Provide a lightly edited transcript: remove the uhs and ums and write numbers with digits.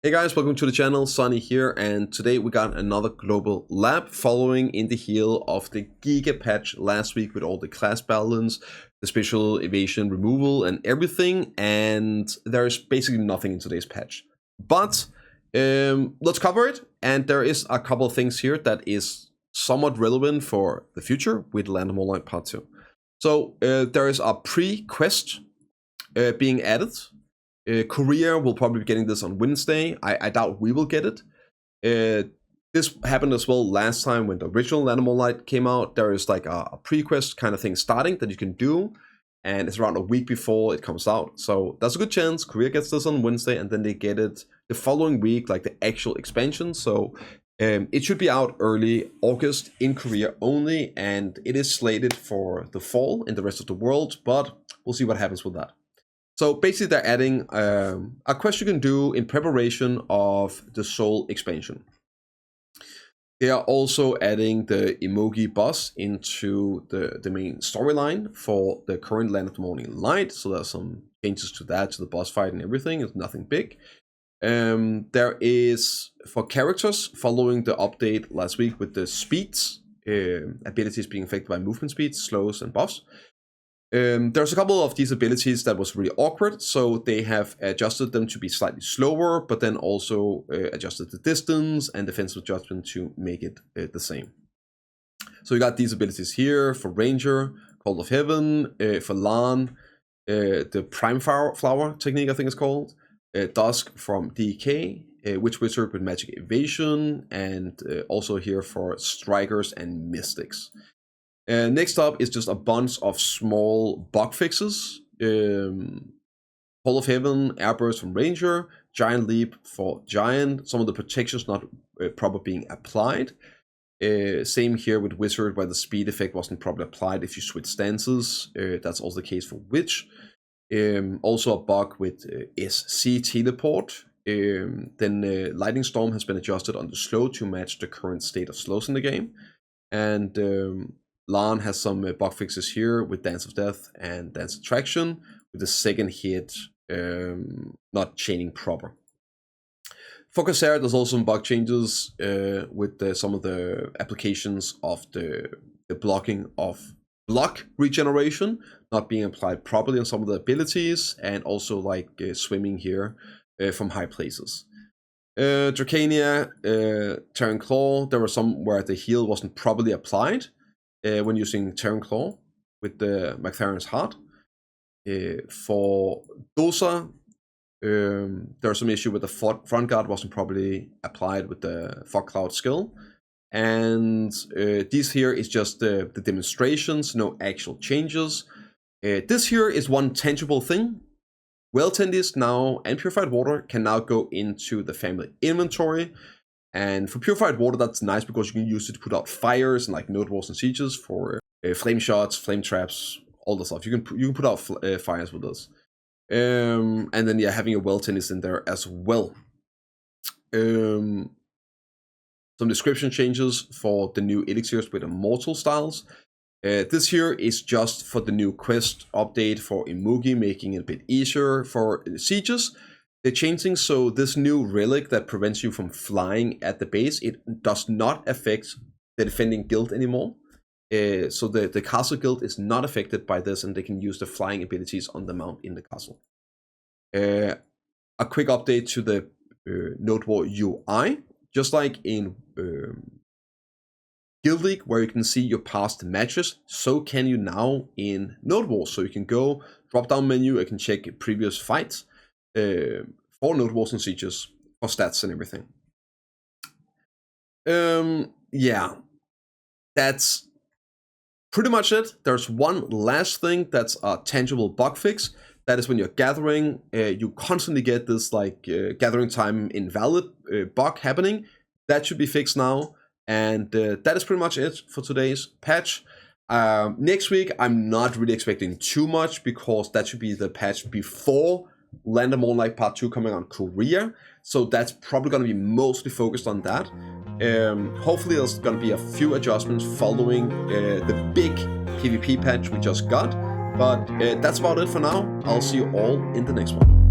Hey guys, welcome to the channel, Sonny here, and today we got another global lab following in the heel of the Giga patch last week with all the class balance, the special evasion removal and everything, and there's basically nothing in today's patch. But let's cover it, and there is a couple of things here that is somewhat relevant for the future with Loml Part 2. So there is a Prequest being added. Korea will probably be getting this on Wednesday. I doubt we will get it. This happened as well last time when the original Loml came out. There is like a Prequest kind of thing starting that you can do, and it's around a week before it comes out. So there's a good chance Korea gets this on Wednesday, and then they get it the following week, like the actual expansion. So it should be out early August in Korea only, and it is slated for the fall in the rest of the world, but we'll see what happens with that. So basically they're adding a quest you can do in preparation of the Soul expansion. They are also adding the Imoogi boss into the main storyline for the current Land of the Morning Light. So there's some changes to that, to the boss fight and everything. It's nothing big. There is, for characters, following the update last week with the speeds, abilities being affected by movement speeds, slows, and buffs. There's a couple of these abilities that was really awkward, so they have adjusted them to be slightly slower, but then also adjusted the distance and defensive adjustment to make it the same. So you got these abilities here for Ranger, Call of Heaven, for Lan, the Prime Flower technique I think it's called, Dusk from DK, Witch Wizard with Magic Evasion, and also here for Strikers and Mystics. Next up is just a bunch of small bug fixes. Call of Heaven, Airburst from Ranger, Giant Leap for Giant, some of the protections not proper being applied. Same here with Wizard, where the speed effect wasn't properly applied if you switch stances. That's also the case for Witch. Also a bug with SC Teleport. Then Lightning Storm has been adjusted on the slow to match the current state of slows in the game. And Lan has some bug fixes here with Dance of Death and Dance Attraction, with the second hit not chaining proper. For Khazar, there's also some bug changes with some of the applications of the blocking of block regeneration not being applied properly on some of the abilities, and also like swimming here from high places. Dracania, Terran Claw, there were some where the heal wasn't properly applied when using Terran Claw with the McFarren's Heart. For Dosa, there's some issue with the front guard wasn't properly applied with the Fog Cloud skill. And this here is just the demonstrations, no actual changes. This here is one tangible thing. Well-Tendies now and Purified Water can now go into the family inventory. And for Purified Water, that's nice because you can use it to put out fires and like node walls and sieges for flame shots, flame traps, all the stuff. You can put out fires with this. And then yeah, having a Well-Tendies in there as well. Some description changes for the new elixirs with immortal styles. This here is just for the new quest update for Imoogi, making it a bit easier for sieges. They're changing, so this new relic that prevents you from flying at the base, it does not affect the defending guild anymore. So the castle guild is not affected by this, and they can use the flying abilities on the mount in the castle. A quick update to the Node War UI. Just like in Guild League, where you can see your past matches, so can you now in Node War. So you can go drop down menu, you can check previous fights for Node Wars and Sieges, for stats and everything. Yeah, that's pretty much it. There's one last thing that's a tangible bug fix. That is when you're gathering, you constantly get this like gathering time invalid bug happening. That should be fixed now. And that is pretty much it for today's patch. Next week, I'm not really expecting too much because that should be the patch before Loml Part 2 coming on Korea. So that's probably going to be mostly focused on that. Hopefully there's going to be a few adjustments following the big PvP patch we just got. But that's about it for now. I'll see you all in the next one.